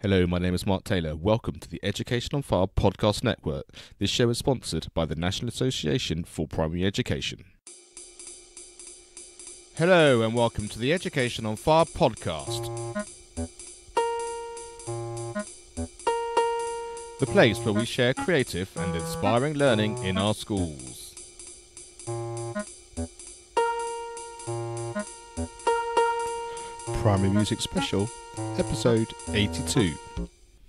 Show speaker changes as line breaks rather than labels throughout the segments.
Hello, my name is Mark Taylor. Welcome to the Education on File podcast network. This show is sponsored by the National Association for Primary Education. Hello and welcome to the Education on File podcast. The place where we share creative and inspiring learning in our schools. Primary Music Special, episode 82.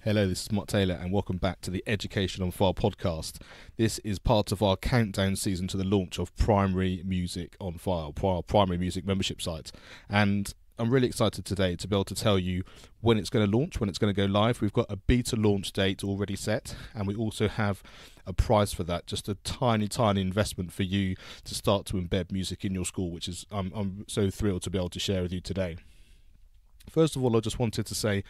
Hello, this is Mark Taylor and welcome back to the Education on File podcast. This is part of our countdown season to the launch of Primary Music on File, our primary music membership site. And I'm really excited today to be able to tell you when it's going to launch, when it's going to go live. We've got a beta launch date already set, and we also have a price for that, just a tiny investment for you to start to embed music in your school, which is I'm so thrilled to be able to share with you today. First of all, I just wanted to say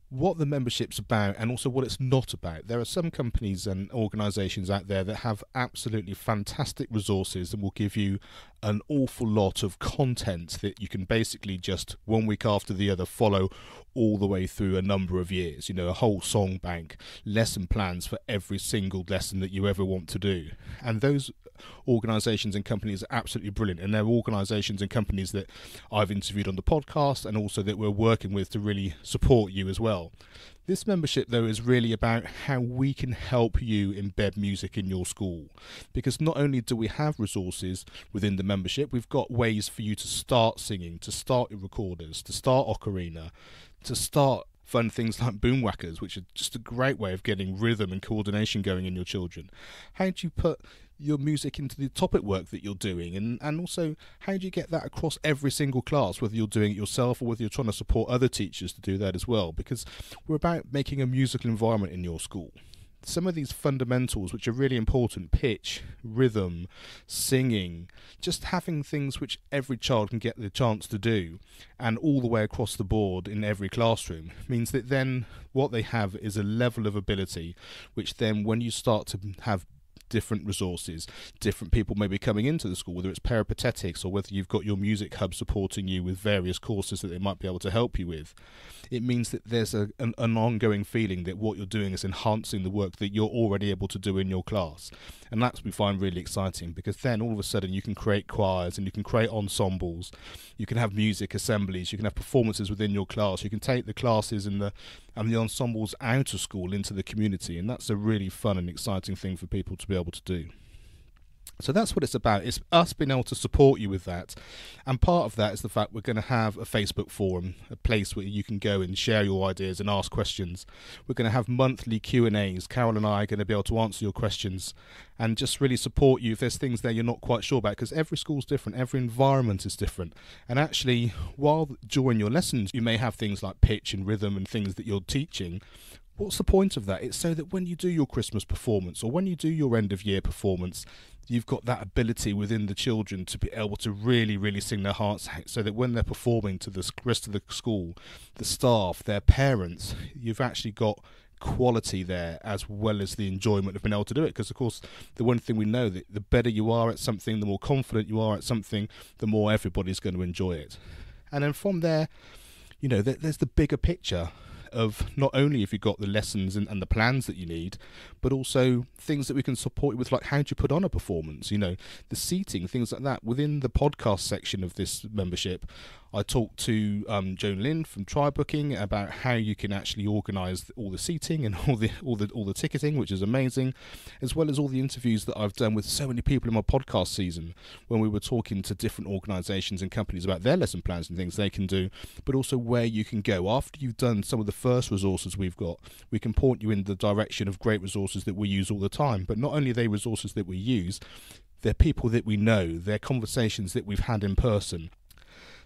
what the membership's about and also what it's not about. There are some companies and organisations out there that have absolutely fantastic resources and will give you an awful lot of content that you can basically just 1 week after the other follow all the way through a number of years. You know, a whole song bank, lesson plans for every single lesson that you ever want to do. And those organisations and companies are absolutely brilliant, and they're organisations and companies that I've interviewed on the podcast and also that we're working with to really support you as well. This membership, though, is really about how we can help you embed music in your school, because not only do we have resources within the membership, we've got ways for you to start singing, to start your recorders, to start ocarina, to start fun things like boomwhackers, which are just a great way of getting rhythm and coordination going in your children. How do you put your music into the topic work that you're doing, and also how do you get that across every single class, whether you're doing it yourself or whether you're trying to support other teachers to do that as well, because we're about making a musical environment in your school. Some of these fundamentals which are really important, pitch, rhythm, singing, just having things which every child can get the chance to do and all the way across the board in every classroom, means that then what they have is a level of ability which then when you start to have different resources, different people maybe coming into the school, whether it's peripatetics or whether you've got your music hub supporting you with various courses that they might be able to help you with, it means that there's an ongoing feeling that what you're doing is enhancing the work that you're already able to do in your class. And that's what we find really exciting, because then all of a sudden you can create choirs and you can create ensembles, you can have music assemblies, you can have performances within your class, you can take the classes and the ensembles out of school into the community, and that's a really fun and exciting thing for people to be able to do. So that's what it's about. It's us being able to support you with that. And part of that is the fact we're going to have a Facebook forum, a place where you can go and share your ideas and ask questions. We're going to have monthly Q&As. Carol and I are going to be able to answer your questions and just really support you if there's things there you're not quite sure about, because every school's different, every environment is different. And actually, while during your lessons you may have things like pitch and rhythm and things that you're teaching, what's the point of that? It's so that when you do your Christmas performance or when you do your end of year performance, you've got that ability within the children to be able to really sing their hearts out, so that when they're performing to the rest of the school, the staff, their parents, you've actually got quality there as well as the enjoyment of being able to do it. Because of course the one thing we know, that the better you are at something, the more confident you are at something, the more everybody's going to enjoy it. And then from there, you know, there's the bigger picture of not only if you've got the lessons and the plans that you need, but also things that we can support you with, like how do you put on a performance, you know, the seating, things like that. Within the podcast section of this membership, I talked to Joan Lynn from Try Booking about how you can actually organise all the seating and all the ticketing, which is amazing, as well as all the interviews that I've done with so many people in my podcast season when we were talking to different organisations and companies about their lesson plans and things they can do, but also where you can go after you've done some of the first resources we've got. We can point you in the direction of great resources that we use all the time, but not only are they resources that we use, they're people that we know, they're conversations that we've had in person.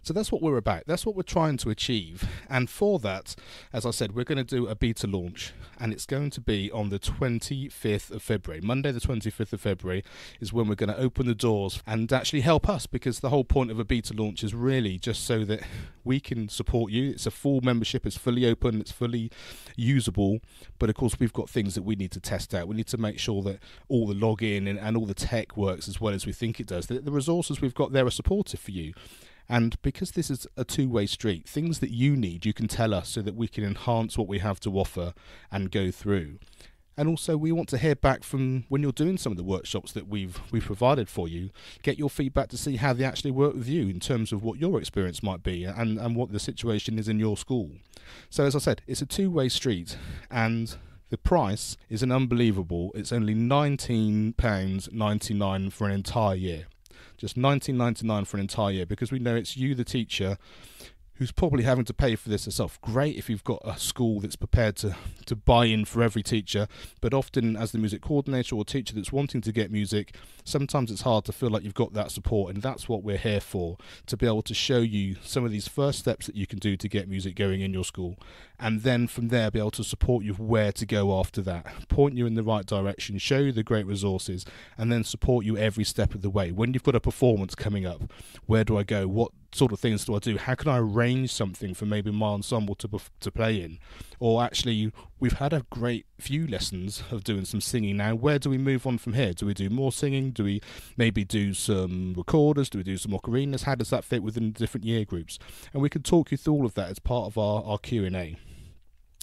So that's what we're about. That's what we're trying to achieve. And for that, as I said, we're going to do a beta launch, and it's going to be on the 25th of February. Monday the 25th of February is when we're going to open the doors and actually help us, because the whole point of a beta launch is really just so that we can support you. It's a full membership, it's fully open, it's fully usable, but of course we've got things that we need to test out. We need to make sure that all the login and all the tech works as well as we think it does. The resources we've got there are supportive for you. And because this is a two-way street, things that you need, you can tell us so that we can enhance what we have to offer and go through. And also, we want to hear back from when you're doing some of the workshops that we've provided for you. Get your feedback to see how they actually work with you in terms of what your experience might be and what the situation is in your school. So as I said, it's a two-way street, and the price is an unbelievable. It's only £19.99 for an entire year. Just £19.99 for an entire year, because we know it's you, the teacher, who's probably having to pay for this herself. Great if you've got a school that's prepared to buy in for every teacher, but often as the music coordinator or teacher that's wanting to get music, sometimes it's hard to feel like you've got that support, and that's what we're here for, to be able to show you some of these first steps that you can do to get music going in your school, and then from there be able to support you where to go after that, point you in the right direction, show you the great resources, and then support you every step of the way. When you've got a performance coming up, where do I go? What sort of things do I do? How can I arrange something for maybe my ensemble to play in? Or actually, we've had a great few lessons of doing some singing now. Where do we move on from here? Do we do more singing? Do we maybe do some recorders? Do we do some ocarinas? How does that fit within the different year groups? And we can talk you through all of that as part of our Q&A.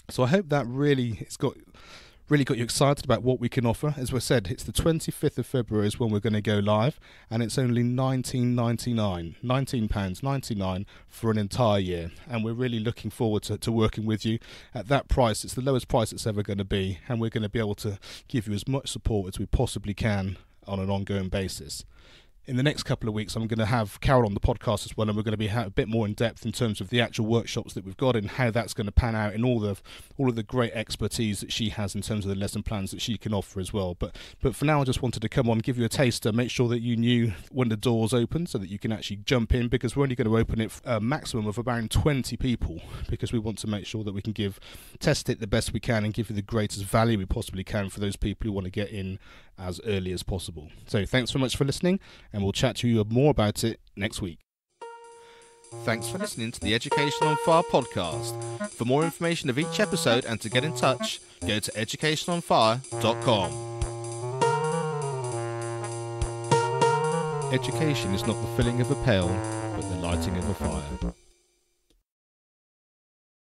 So I hope that really got you excited about what we can offer. As we said, it's the 25th of February is when we're going to go live, and it's only £19.99 for an entire year, and we're really looking forward to working with you at that price. It's the lowest price it's ever going to be, and we're going to be able to give you as much support as we possibly can on an ongoing basis. In the next couple of weeks, I'm going to have Carol on the podcast as well, and we're going to be a bit more in depth in terms of the actual workshops that we've got and how that's going to pan out, and all of the great expertise that she has in terms of the lesson plans that she can offer as well. But for now, I just wanted to come on, give you a taster, make sure that you knew when the doors open so that you can actually jump in, because we're only going to open it for a maximum of around 20 people, because we want to make sure that we can test it the best we can and give you the greatest value we possibly can for those people who want to get in as early as possible. So thanks so much for listening, and we'll chat to you more about it next week. Thanks for listening to the Education on Fire podcast. For more information of each episode and to get in touch, go to educationonfire.com. Education is not the filling of a pail, but the lighting of a fire.